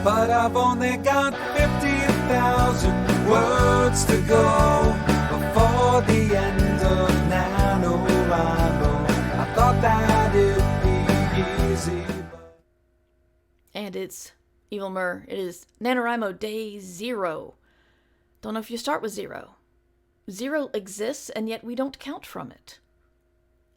but I've only got 50,000 words to go before the end of NaNoWriMo. I thought that it'd be easy, but... And it's Evil Mur. It is NaNoWriMo day 0. Don't know if you start with 0. 0 exists, and yet we don't count from it.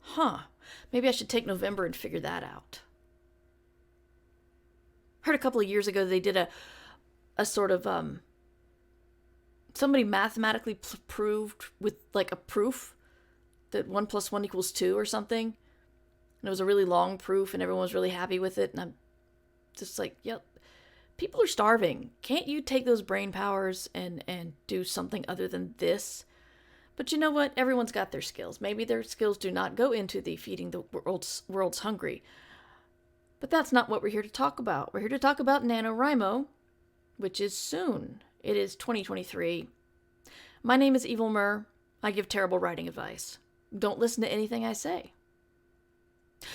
Huh. Maybe I should take November and figure that out. Heard a couple of years ago they did a sort of somebody mathematically proved with like a proof that 1 + 1 = 2 or something. And it was a really long proof and everyone was really happy with it. And I'm just like, yep, people are starving. Can't you take those brain powers and do something other than this? But you know what? Everyone's got their skills. Maybe their skills do not go into the feeding the world's hungry. But that's not what we're here to talk about. We're here to talk about NaNoWriMo, which is soon. It is 2023. My name is Evil Mur. I give terrible writing advice. Don't listen to anything I say.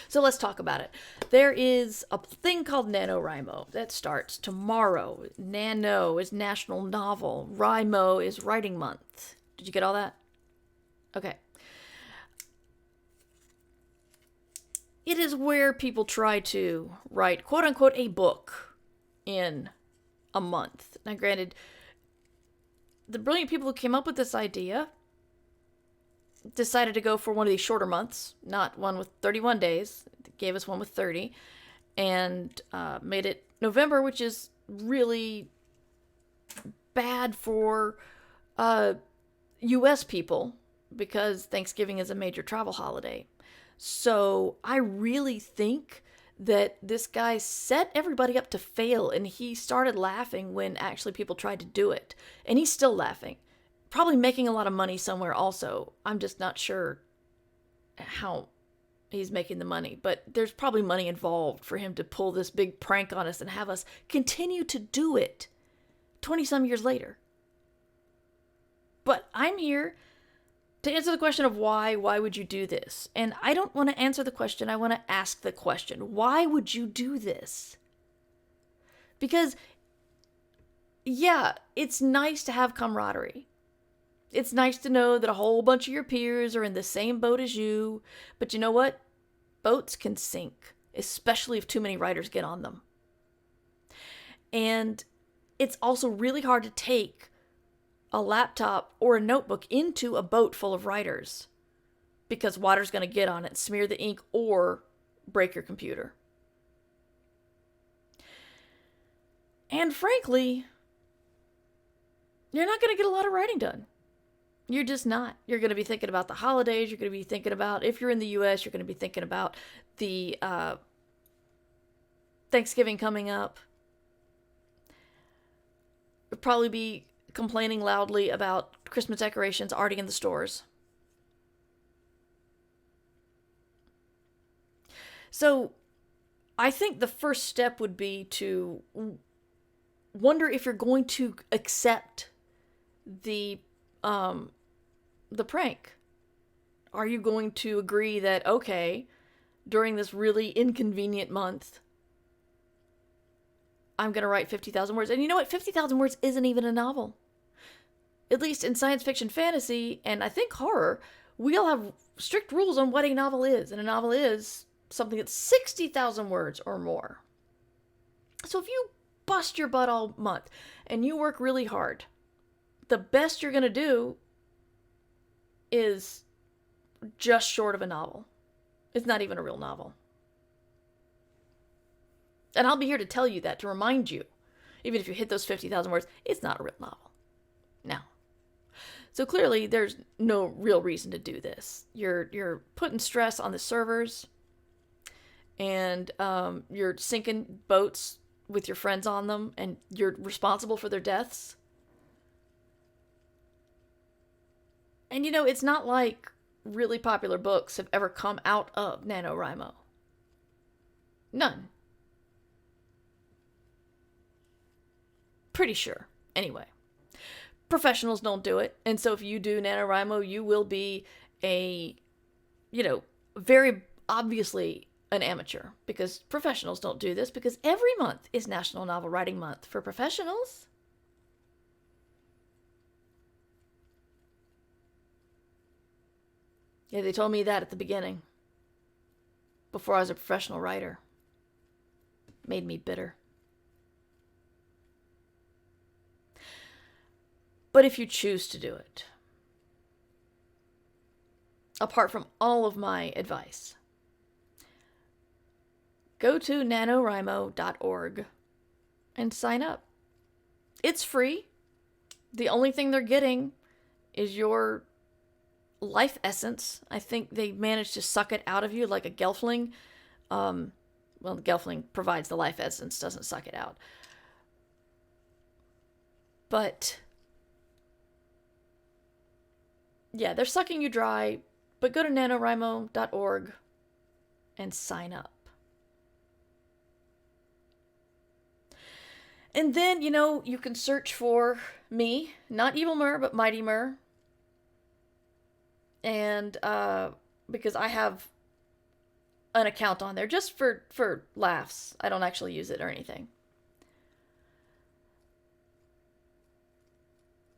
So let's talk about it. There is a thing called NaNoWriMo that starts tomorrow. Nano is National Novel. Rimo is Writing Month. Did you get all that? Okay. It is where people try to write, quote unquote, a book in a month. Now, granted, the brilliant people who came up with this idea decided to go for one of these shorter months, not one with 31 days. They gave us one with 30 and made it November, which is really bad for U.S. people because Thanksgiving is a major travel holiday. So I really think that this guy set everybody up to fail, and he started laughing when actually people tried to do it. And he's still laughing. Probably making a lot of money somewhere also. I'm just not sure how he's making the money. But there's probably money involved for him to pull this big prank on us and have us continue to do it 20-some years later. But I'm here to answer the question of why would you do this? And I don't want to answer the question, I want to ask the question. Why would you do this? Because, yeah, it's nice to have camaraderie. It's nice to know that a whole bunch of your peers are in the same boat as you. But you know what? Boats can sink, especially if too many writers get on them. And it's also really hard to take a laptop or a notebook into a boat full of writers because water's going to get on it, smear the ink, or break your computer. And frankly, you're not going to get a lot of writing done. You're just not. You're going to be thinking about the holidays. You're going to be thinking about, if you're in the U.S., you're going to be thinking about the Thanksgiving coming up. You'll probably be complaining loudly about Christmas decorations already in the stores. So I think the first step would be to wonder if you're going to accept the prank. Are you going to agree that, okay, during this really inconvenient month, I'm going to write 50,000 words. And you know what? 50,000 words isn't even a novel. At least in science fiction, fantasy, and I think horror, we all have strict rules on what a novel is. And a novel is something that's 60,000 words or more. So if you bust your butt all month and you work really hard, the best you're going to do is just short of a novel. It's not even a real novel. And I'll be here to tell you that, to remind you, even if you hit those 50,000 words, it's not a real novel. Now, so clearly there's no real reason to do this. You're putting stress on the servers, and you're sinking boats with your friends on them, and you're responsible for their deaths. And you know, it's not like really popular books have ever come out of NaNoWriMo. None. Pretty sure. Anyway. Professionals don't do it. And so if you do NaNoWriMo, you will be a, very obviously an amateur, because professionals don't do this, because every month is National Novel Writing Month for professionals. Yeah, they told me that at the beginning, before I was a professional writer. Made me bitter. But if you choose to do it, apart from all of my advice, go to NaNoWriMo.org and sign up. It's free. The only thing they're getting is your life essence. I think they managed to suck it out of you like a Gelfling. Well, the Gelfling provides the life essence, doesn't suck it out. But yeah, they're sucking you dry. But go to NaNoWriMo.org and sign up. And then, you can search for me, not Evil Mur, but Mighty Mur. And because I have an account on there just for laughs. I don't actually use it or anything.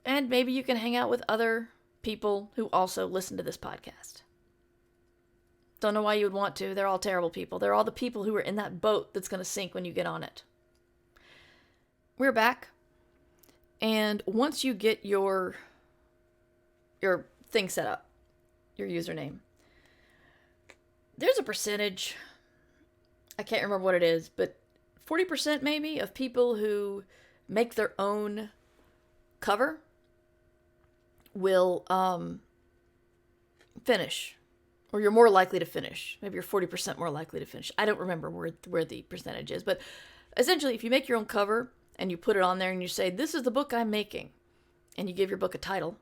And maybe you can hang out with other people who also listen to this podcast. Don't know why you would want to. They're all terrible people. They're all the people who are in that boat that's going to sink when you get on it. We're back. And once you get your thing set up, your username, there's a percentage, I can't remember what it is, but 40% maybe of people who make their own cover will finish. Or you're more likely to finish. Maybe you're 40% more likely to finish. I don't remember where the percentage is. But essentially, if you make your own cover and you put it on there and you say, this is the book I'm making, and you give your book a title,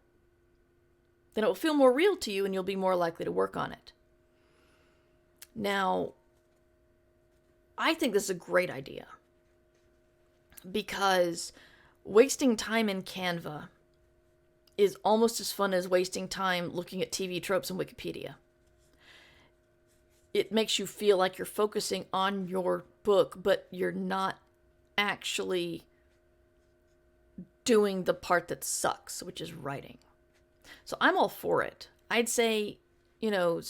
then it will feel more real to you and you'll be more likely to work on it. Now, I think this is a great idea because wasting time in Canva is almost as fun as wasting time looking at TV tropes in Wikipedia. It makes you feel like you're focusing on your book, but you're not actually doing the part that sucks, which is writing. So I'm all for it. I'd say, cheat a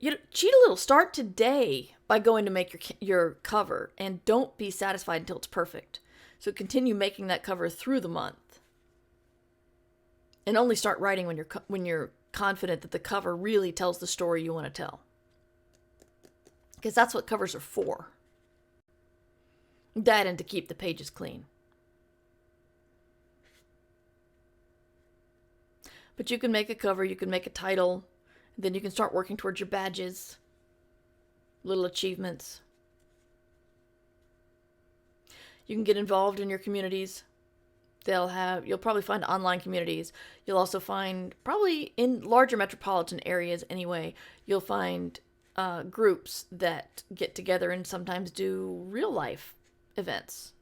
little. Start today by going to make your cover, and don't be satisfied until it's perfect. So continue making that cover through the month, and only start writing when you're confident that the cover really tells the story you want to tell. Because that's what covers are for. That and to keep the pages clean. But you can make a cover, you can make a title, then you can start working towards your badges, little achievements. You can get involved in your communities. You'll probably find online communities. You'll also find, probably in larger metropolitan areas anyway, you'll find groups that get together and sometimes do real life events,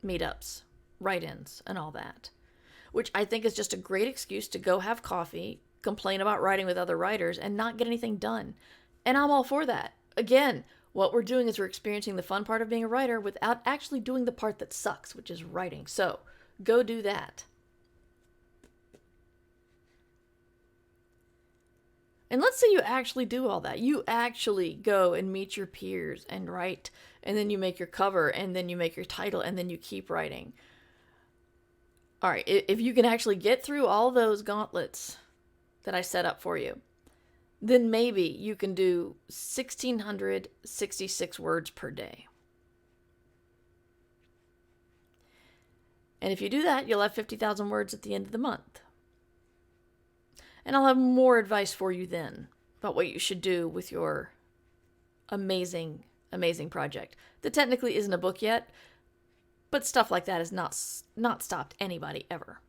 meetups, write-ins, and all that. Which I think is just a great excuse to go have coffee, complain about writing with other writers, and not get anything done. And I'm all for that. Again, what we're doing is we're experiencing the fun part of being a writer without actually doing the part that sucks, which is writing. So, go do that. And let's say you actually do all that. You actually go and meet your peers and write, and then you make your cover, and then you make your title, and then you keep writing. All right, if you can actually get through all those gauntlets that I set up for you, then maybe you can do 1,666 words per day. And if you do that, you'll have 50,000 words at the end of the month. And I'll have more advice for you then about what you should do with your amazing, amazing project that technically isn't a book yet, but stuff like that has not stopped anybody ever.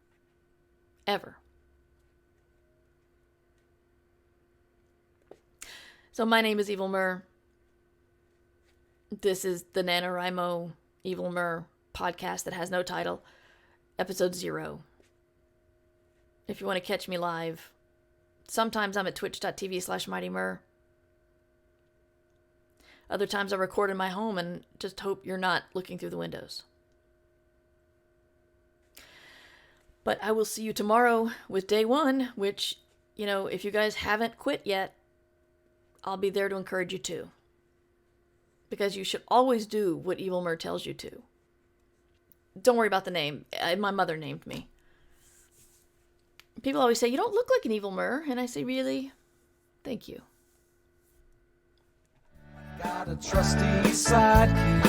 Ever. So my name is Evil Mur. This is the NaNoWriMo Evil Mur podcast that has no title. Episode 0. If you want to catch me live, sometimes I'm at twitch.tv/MightyMur. Other times I record in my home and just hope you're not looking through the windows. But I will see you tomorrow with day 1, which, if you guys haven't quit yet, I'll be there to encourage you to. Because you should always do what Evil Mur tells you to. Don't worry about the name. My mother named me. People always say, you don't look like an Evil Mur. And I say, really? Thank you. Got a trusty sidekick.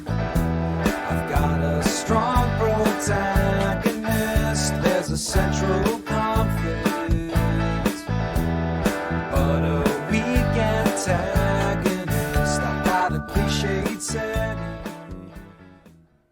I've got a strong protagonist. There's a central